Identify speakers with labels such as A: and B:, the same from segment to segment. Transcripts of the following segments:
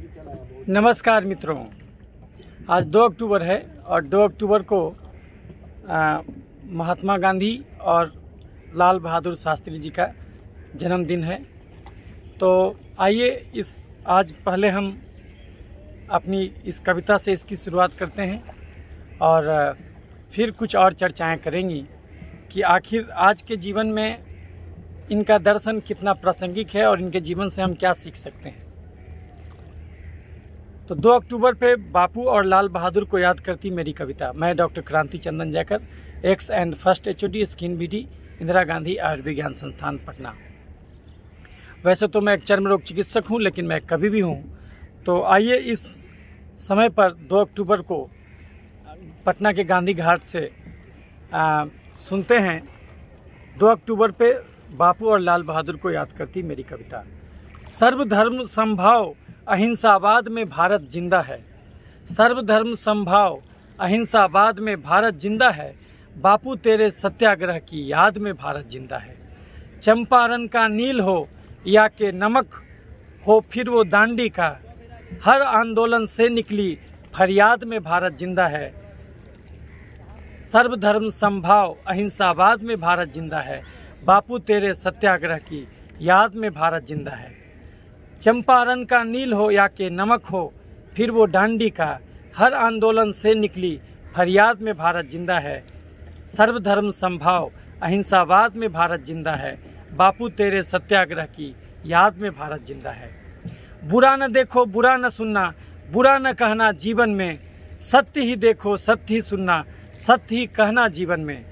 A: नमस्कार मित्रों, आज 2 अक्टूबर है और 2 अक्टूबर को महात्मा गांधी और लाल बहादुर शास्त्री जी का जन्मदिन है। तो आइए आज पहले हम अपनी इस कविता से इसकी शुरुआत करते हैं और फिर कुछ और चर्चाएं करेंगी कि आखिर आज के जीवन में इनका दर्शन कितना प्रासंगिक है और इनके जीवन से हम क्या सीख सकते हैं। तो 2 अक्टूबर पे बापू और लाल बहादुर को याद करती मेरी कविता। मैं doctor Kranti Chandan Jaykar, ex and first HOD skin BD, Indira Gandhi आयुर्विज्ञान संस्थान पटना। वैसे तो मैं एक चर्म रोग चिकित्सक हूं, लेकिन मैं कवि भी हूं। तो आइए इस समय पर 2 अक्टूबर को पटना के गांधी घाट से सुनते हैं 2 अक्टूबर पे बापू और लाल बहादुर को याद करती मेरी कविता। सर्वधर्म समभाव अहिंसावाद में भारत जिंदा है। सर्वधर्म समभाव अहिंसावाद में भारत जिंदा है। बापू तेरे सत्याग्रह की याद में भारत जिंदा है। चंपारण का नील हो या के नमक हो फिर वो दांडी का, हर आंदोलन से निकली फरियाद में भारत जिंदा है। सर्वधर्म समभाव अहिंसावाद में भारत जिंदा है। बापू तेरे सत्याग्रह की याद में भारत जिंदा है। चंपारण का नील हो या के नमक हो फिर वो डांडी का, हर आंदोलन से निकली फरियाद में भारत जिंदा है। सर्वधर्म समभाव अहिंसावाद में भारत जिंदा है। बापू तेरे सत्याग्रह की याद में भारत जिंदा है। बुरा न देखो, बुरा न सुनना, बुरा न कहना जीवन में, सत्य ही देखो, सत्य ही सुनना, सत्य ही कहना जीवन में।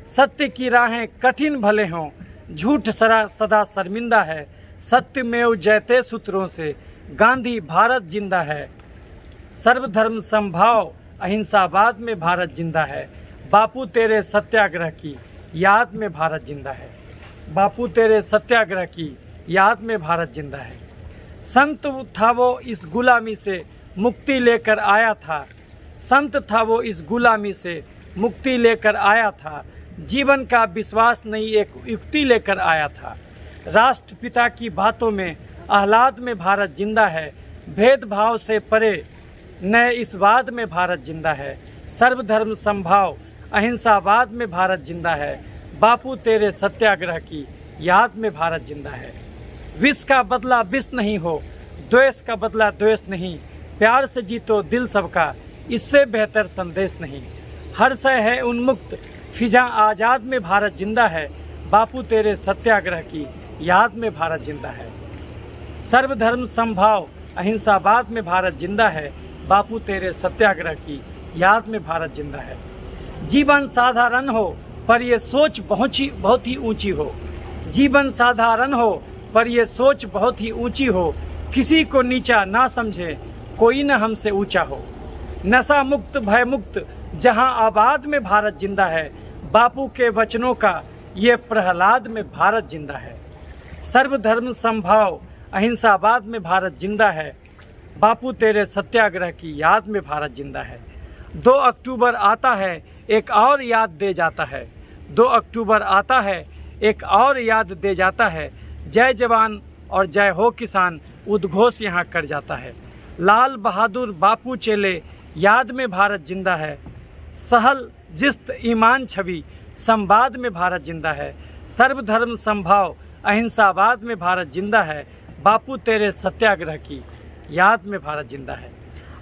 A: सत्य की राहें कठिन भले हों, झूठ सदा शर्मिंदा है। सत्यमेव जयते सूत्रों से गांधी भारत जिंदा है। सर्वधर्म समभाव अहिंसावाद में भारत जिंदा है। बापू तेरे सत्याग्रह की याद में भारत जिंदा है। बापू तेरे सत्याग्रह की याद में भारत जिंदा है। संत था वो इस गुलामी से मुक्ति लेकर आया था। संत था वो इस गुलामी से मुक्ति लेकर आया था। जीवन का विश्वास नहीं एक युक्ति लेकर आया था। राष्ट्रपिता की बातों में आह्लाद में भारत जिंदा है। भेदभाव से परे नए इस वाद में भारत जिंदा है। सर्वधर्म समभाव अहिंसावाद में भारत जिंदा है। बापू तेरे सत्याग्रह की याद में भारत जिंदा है। विष का बदला विष नहीं हो, द्वेष का बदला द्वेष नहीं, प्यार से जीतो दिल सबका, इससे बेहतर संदेश नहीं। हर्ष है उन्मुक्त फिजा आजाद में भारत जिंदा है। बापू तेरे सत्याग्रह की याद में भारत जिंदा है। सर्वधर्म समभाव अहिंसावाद में भारत जिंदा है। बापू तेरे सत्याग्रह की याद में भारत जिंदा है। जीवन साधारण हो पर ये सोच बहुत ही ऊंची हो। जीवन साधारण हो पर ये सोच बहुत ही ऊंची हो। किसी को नीचा ना समझे, कोई न हमसे ऊंचा हो। नशा मुक्त भय मुक्त जहां आबाद में भारत जिंदा है। बापू के वचनों का ये प्रहलाद में भारत जिंदा है। सर्वधर्म समभाव अहिंसावाद में भारत जिंदा है। बापू तेरे सत्याग्रह की याद में भारत जिंदा है। 2 अक्टूबर आता है एक और याद दे जाता है। 2 अक्टूबर आता है एक और याद दे जाता है। जय जवान और जय हो किसान उद्घोष यहाँ कर जाता है। लाल बहादुर बापू चेले याद में भारत जिंदा है। सहल जिस्त ईमान छवि संवाद में भारत जिंदा है। सर्वधर्म समभाव अहिंसावाद में भारत जिंदा है। बापू तेरे सत्याग्रह की याद में भारत जिंदा है।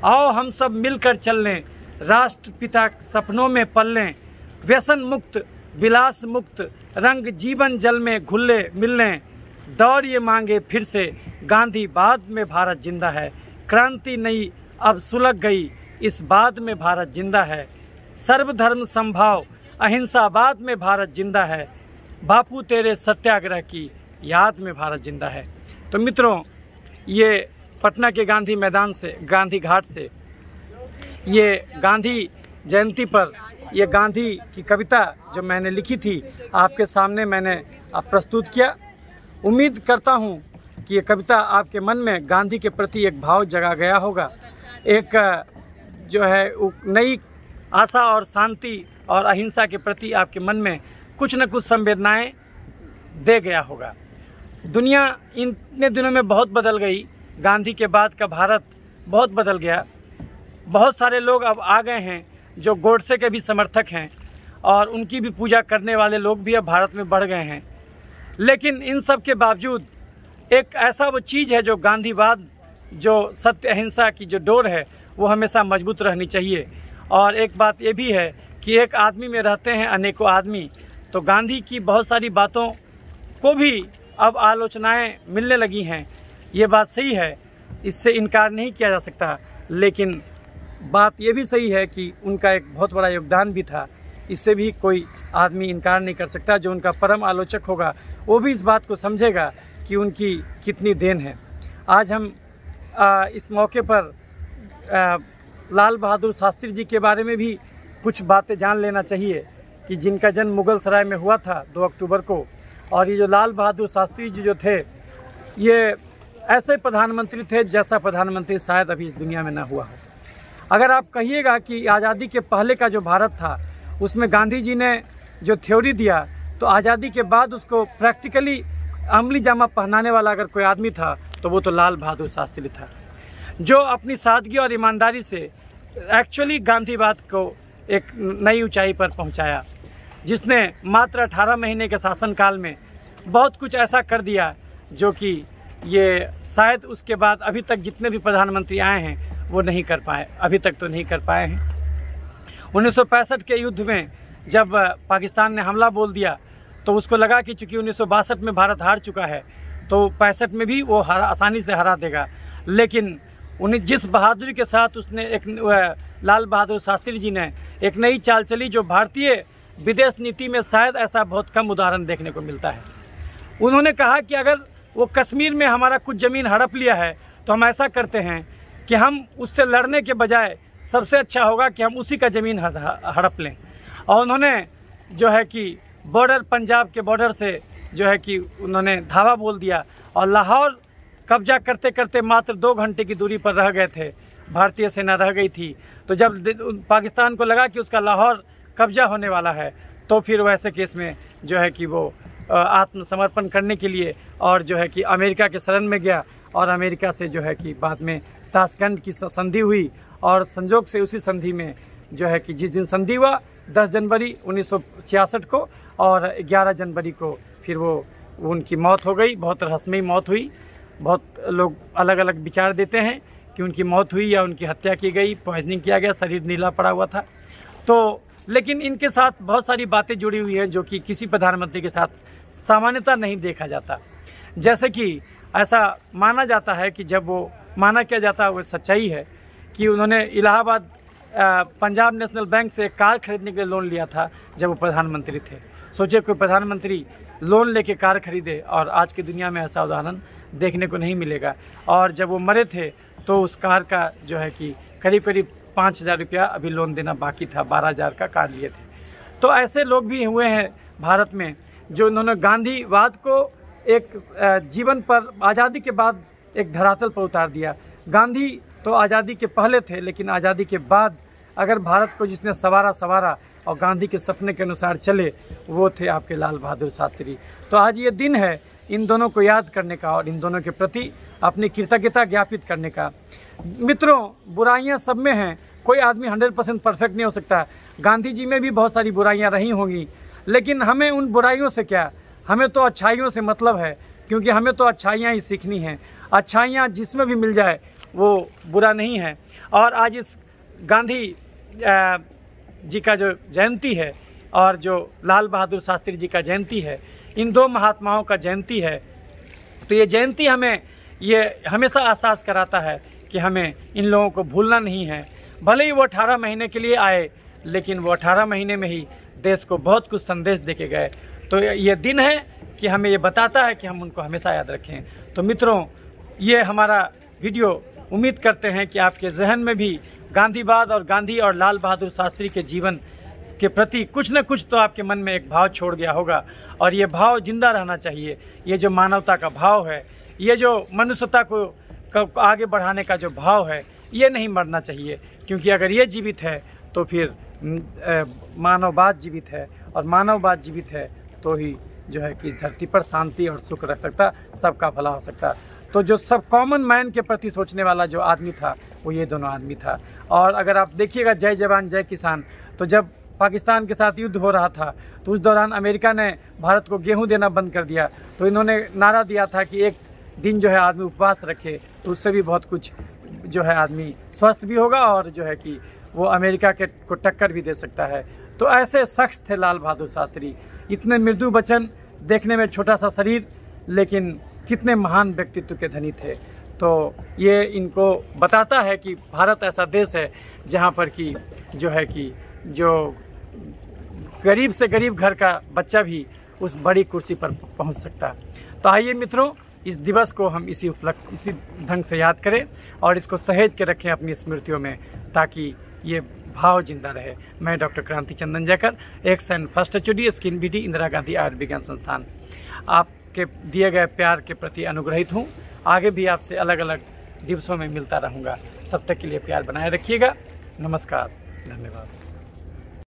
A: आओ हम सब मिलकर चल लें, राष्ट्रपिता सपनों में पल लें। व्यसन मुक्त विलास मुक्त रंग जीवन जल में घुले मिलने। दौर ये मांगे फिर से गांधी बाद में भारत जिंदा है। क्रांति नई अब सुलग गई इस बाद में भारत जिंदा है। सर्वधर्म समभाव अहिंसावाद में भारत जिंदा है। बापू तेरे सत्याग्रह की याद में भारत जिंदा है। तो मित्रों, ये पटना के गांधी मैदान से, गांधी घाट से, ये गांधी जयंती पर ये गांधी की कविता जो मैंने लिखी थी आपके सामने मैंने प्रस्तुत किया। उम्मीद करता हूँ कि ये कविता आपके मन में गांधी के प्रति एक भाव जगा गया होगा। एक जो है नई आशा और शांति और अहिंसा के प्रति आपके मन में कुछ न कुछ संवेदनाएं दे गया होगा। दुनिया इतने दिनों में बहुत बदल गई, गांधी के बाद का भारत बहुत बदल गया। बहुत सारे लोग अब आ गए हैं जो गोडसे के भी समर्थक हैं और उनकी भी पूजा करने वाले लोग भी अब भारत में बढ़ गए हैं। लेकिन इन सब के बावजूद एक ऐसा वो चीज़ है जो गांधीवाद, जो सत्य अहिंसा की जो डोर है वो हमेशा मजबूत रहनी चाहिए। और एक बात ये भी है कि एक आदमी में रहते हैं अनेकों आदमी, तो गांधी की बहुत सारी बातों को भी अब आलोचनाएं मिलने लगी हैं। ये बात सही है, इससे इनकार नहीं किया जा सकता, लेकिन बात ये भी सही है कि उनका एक बहुत बड़ा योगदान भी था, इससे भी कोई आदमी इनकार नहीं कर सकता। जो उनका परम आलोचक होगा वो भी इस बात को समझेगा कि उनकी कितनी देन है। आज हम इस मौके पर लाल बहादुर शास्त्री जी के बारे में भी कुछ बातें जान लेना चाहिए कि जिनका जन्म मुगल सराय में हुआ था 2 अक्टूबर को। और ये जो लाल बहादुर शास्त्री जी जो थे, ये ऐसे प्रधानमंत्री थे जैसा प्रधानमंत्री शायद अभी इस दुनिया में ना हुआ हो। अगर आप कहिएगा कि आज़ादी के पहले का जो भारत था उसमें गांधी जी ने जो थ्योरी दिया, तो आज़ादी के बाद उसको प्रैक्टिकली अमली जामा पहनाने वाला अगर कोई आदमी था तो वो तो लाल बहादुर शास्त्री था, जो अपनी सादगी और ईमानदारी से एक्चुअली गांधीवाद को एक नई ऊंचाई पर पहुंचाया, जिसने मात्र 18 महीने के शासनकाल में बहुत कुछ ऐसा कर दिया जो कि ये शायद उसके बाद अभी तक जितने भी प्रधानमंत्री आए हैं वो नहीं कर पाए, अभी तक तो नहीं कर पाए हैं। 1965 के युद्ध में जब पाकिस्तान ने हमला बोल दिया तो उसको लगा कि चूंकि 1962 में भारत हार चुका है तो 65 में भी वो आसानी से हरा देगा। लेकिन उन्हें जिस बहादुरी के साथ उसने लाल बहादुर शास्त्री जी ने एक नई चाल चली, जो भारतीय विदेश नीति में शायद ऐसा बहुत कम उदाहरण देखने को मिलता है। उन्होंने कहा कि अगर वो कश्मीर में हमारा कुछ ज़मीन हड़प लिया है तो हम ऐसा करते हैं कि हम उससे लड़ने के बजाय सबसे अच्छा होगा कि हम उसी का ज़मीन हड़प लें। और उन्होंने जो है कि बॉर्डर, पंजाब के बॉर्डर से जो है कि उन्होंने धावा बोल दिया और लाहौर कब्जा करते करते मात्र 2 घंटे की दूरी पर रह गए थे, भारतीय सेना रह गई थी। तो जब पाकिस्तान को लगा कि उसका लाहौर कब्जा होने वाला है तो फिर वैसे केस में जो है कि वो आत्मसमर्पण करने के लिए और जो है कि अमेरिका के शरण में गया और अमेरिका से जो है कि बाद में ताशकंद की संधि हुई। और संजोग से उसी संधि में जो है कि जिस दिन संधि हुआ 10 जनवरी 1966 को और 11 जनवरी को फिर वो उनकी मौत हो गई। बहुत रहस्यमयी मौत हुई। बहुत लोग अलग अलग विचार देते हैं कि उनकी मौत हुई या उनकी हत्या की गई, पॉइजनिंग किया गया, शरीर नीला पड़ा हुआ था। तो लेकिन इनके साथ बहुत सारी बातें जुड़ी हुई है जो कि किसी प्रधानमंत्री के साथ सामान्यतः नहीं देखा जाता। जैसे कि ऐसा माना जाता है कि जब वो माना किया जाता है वो सच्चाई है कि उन्होंने इलाहाबाद पंजाब नेशनल बैंक से एक कार खरीदने के लिए लोन लिया था जब वो प्रधानमंत्री थे। सोचिए कोई प्रधानमंत्री लोन लेके कार खरीदे, और आज की दुनिया में ऐसा उदाहरण देखने को नहीं मिलेगा। और जब वो मरे थे तो उस कार का जो है कि करीब करीब 5,000 रुपया अभी लोन देना बाकी था, 12,000 का कार लिए थे। तो ऐसे लोग भी हुए हैं भारत में जो उन्होंने गांधीवाद को एक जीवन पर आज़ादी के बाद एक धरातल पर उतार दिया। गांधी तो आज़ादी के पहले थे, लेकिन आज़ादी के बाद अगर भारत को जिसने संवारा और गांधी के सपने के अनुसार चले वो थे आपके लाल बहादुर शास्त्री। तो आज ये दिन है इन दोनों को याद करने का और इन दोनों के प्रति अपनी कृतज्ञता ज्ञापित करने का। मित्रों, बुराइयां सब में हैं, कोई आदमी 100% परफेक्ट नहीं हो सकता। गांधी जी में भी बहुत सारी बुराइयां रही होंगी, लेकिन हमें उन बुराइयों से क्या, हमें तो अच्छाइयों से मतलब है, क्योंकि हमें तो अच्छाइयाँ ही सीखनी हैं। अच्छाइयाँ जिसमें भी मिल जाए वो बुरा नहीं है। और आज इस गांधी जी का जो जयंती है और जो लाल बहादुर शास्त्री जी का जयंती है, इन दो महात्माओं का जयंती है, तो ये जयंती हमें ये हमेशा एहसास कराता है कि हमें इन लोगों को भूलना नहीं है। भले ही वो 18 महीने के लिए आए, लेकिन वो 18 महीने में ही देश को बहुत कुछ संदेश देके गए। तो ये दिन है कि हमें ये बताता है कि हम उनको हमेशा याद रखें। तो मित्रों, ये हमारा वीडियो उम्मीद करते हैं कि आपके जहन में भी गांधीवाद और गांधी और लाल बहादुर शास्त्री के जीवन के प्रति कुछ न कुछ तो आपके मन में एक भाव छोड़ गया होगा, और ये भाव जिंदा रहना चाहिए। ये जो मानवता का भाव है, ये जो मनुष्यता को आगे बढ़ाने का जो भाव है, ये नहीं मरना चाहिए, क्योंकि अगर ये जीवित है तो फिर मानववाद जीवित है, और मानववाद जीवित है तो ही जो है कि इस धरती पर शांति और सुख रह सकता, सबका भला हो सकता। तो जो सब कॉमन मैन के प्रति सोचने वाला जो आदमी था वो ये दोनों आदमी था। और अगर आप देखिएगा जय जवान जय किसान, तो जब पाकिस्तान के साथ युद्ध हो रहा था तो उस दौरान अमेरिका ने भारत को गेहूं देना बंद कर दिया, तो इन्होंने नारा दिया था कि एक दिन जो है आदमी उपवास रखे तो उससे भी बहुत कुछ जो है आदमी स्वस्थ भी होगा और जो है कि वो अमेरिका के को टक्कर भी दे सकता है। तो ऐसे शख्स थे लाल बहादुर शास्त्री, इतने मृदु वचन, देखने में छोटा सा शरीर, लेकिन कितने महान व्यक्तित्व के धनी थे। तो ये इनको बताता है कि भारत ऐसा देश है जहाँ पर कि जो है कि जो गरीब से गरीब घर का बच्चा भी उस बड़ी कुर्सी पर पहुँच सकता। तो आइए मित्रों, इस दिवस को हम इसी ढंग से याद करें और इसको सहेज के रखें अपनी स्मृतियों में, ताकि ये भाव जिंदा रहे। मैं doctor Kranti Chandan Jaykar, ex and first HOD skin BD Indira Gandhi आयुर्विज्ञान संस्थान, आपके दिए गए प्यार के प्रति अनुग्रहित हूँ। आगे भी आपसे अलग अलग दिवसों में मिलता रहूँगा। तब तक के लिए प्यार बनाए रखिएगा। नमस्कार, धन्यवाद।